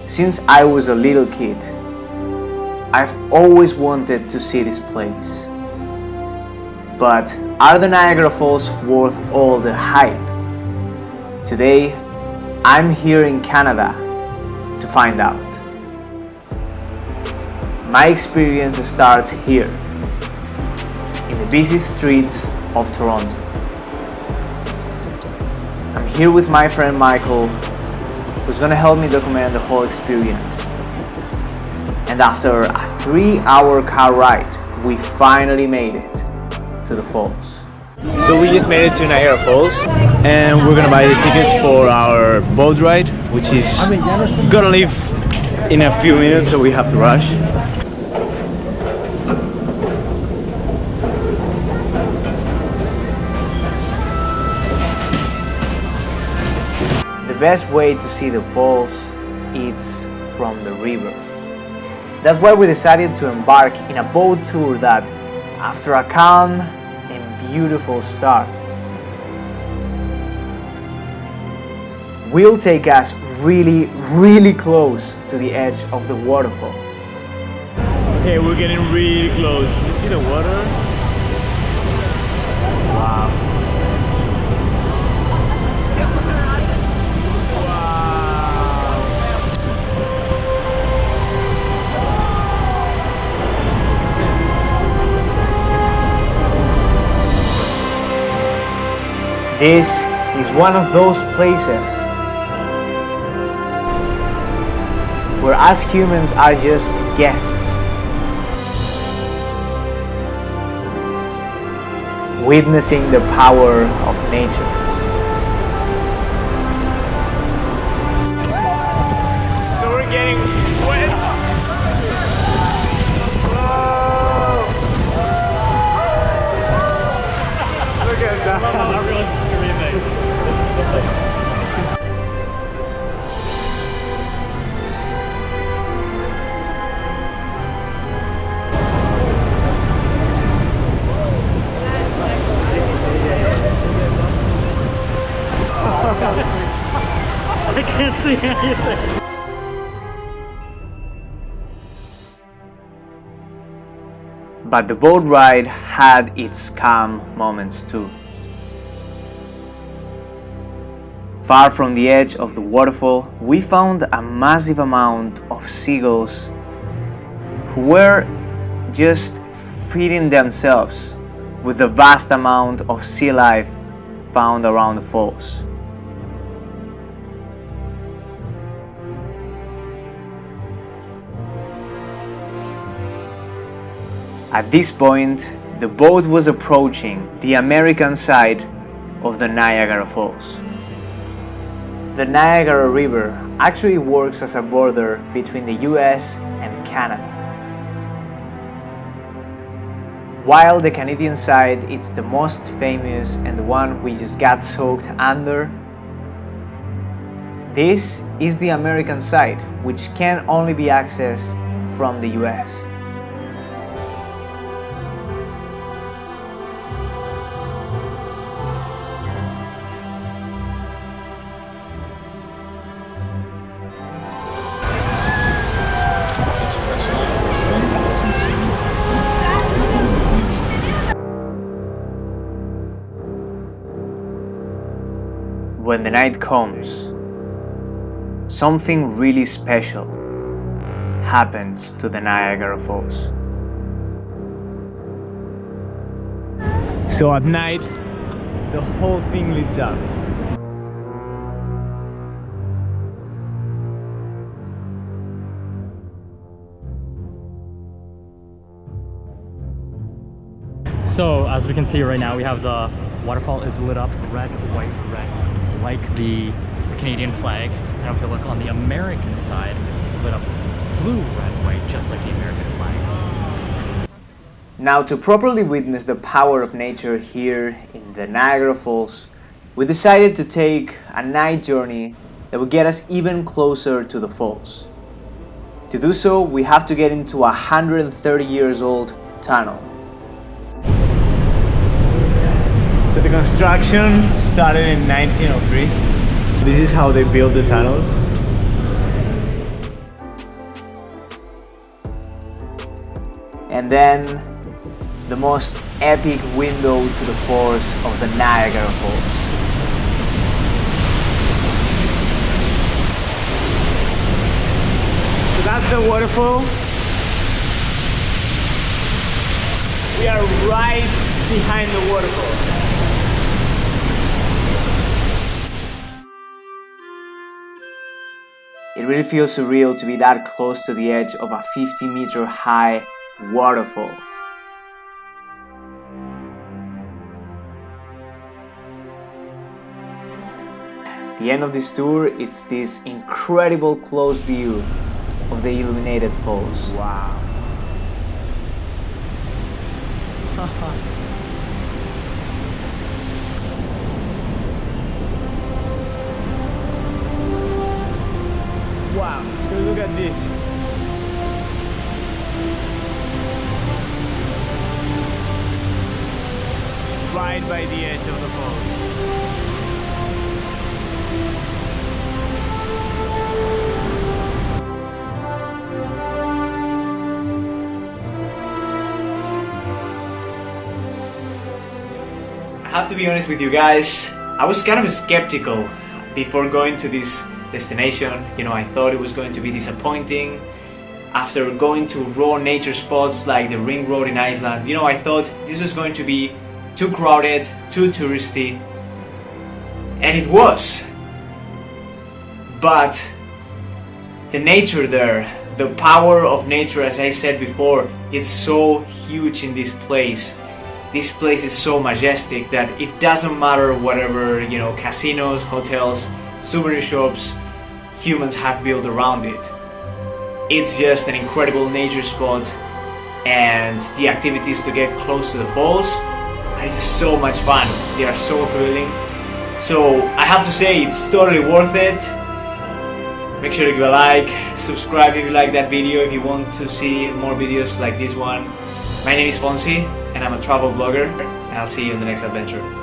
Since I was a little kid, I've always wanted to see this place. But are the Niagara Falls worth all the hype? Today, I'm here in Canada to find out. My experience starts here, in the busy streets of Toronto. I'm here with my friend Michael, who's gonna help me document the whole experience. And after a 3-hour car ride, we finally made it to the falls. So we just made it to Niagara Falls, and we're gonna buy the tickets for our boat ride, which is gonna leave in a few minutes, so we have to rush. The best way to see the falls is from the river. That's why we decided to embark in a boat tour that, after a calm and beautiful start, will take us really close to the edge of the waterfall. Okay, we're getting really close. You see the water? Wow. This is one of those places where us humans are just guests, witnessing the power of nature. So we're getting wet. Whoa. Look at that. I can't see anything. But the boat ride had its calm moments too. Far from the edge of the waterfall, we found a massive amount of seagulls who were just feeding themselves with the vast amount of sea life found around the falls. At this point, the boat was approaching the American side of the Niagara Falls. The Niagara River actually works as a border between the US and Canada. While the Canadian side is the most famous and the one we just got soaked under, this is the American side, which can only be accessed from the US. When the night comes, something really special happens to the Niagara Falls. So at night, the whole thing lights up. So as we can see right now, we have the waterfall is lit up red, white, red, like the Canadian flag. Now if you look on the American side, it's lit up blue, red, white, just like the American flag. Now, to properly witness the power of nature here in the Niagara Falls, we decided to take a night journey that would get us even closer to the falls. To do so, we have to get into a 130 years old tunnel. So the construction started in 1903. This is how they built the tunnels. and then the most epic window to the falls of the Niagara Falls. So that's the waterfall. We are right behind the waterfall. It really feels surreal to be that close to the edge of a 50-meter high waterfall. The end of this tour, it's this incredible close view of the illuminated falls. Wow. Wow, so look at this. Right by the edge of the falls. I have to be honest with you guys, I was kind of skeptical before going to this destination. You know, I thought it was going to be disappointing. After going to raw nature spots like the Ring Road in Iceland, you know, I thought this was going to be too crowded, too touristy, and it was. But the nature there, the power of nature, as I said before, it's so huge in this place. This place is so majestic that it doesn't matter whatever, you know, casinos, hotels, souvenir shops humans have built around it. It's just an incredible nature spot, and the activities to get close to the falls are just so much fun. They are so thrilling. So I have to say, it's totally worth it. Make sure to give a like, subscribe if you like that video, if you want to see more videos like this one. My name is Fonsi, and I'm a travel blogger, and I'll see you in the next adventure.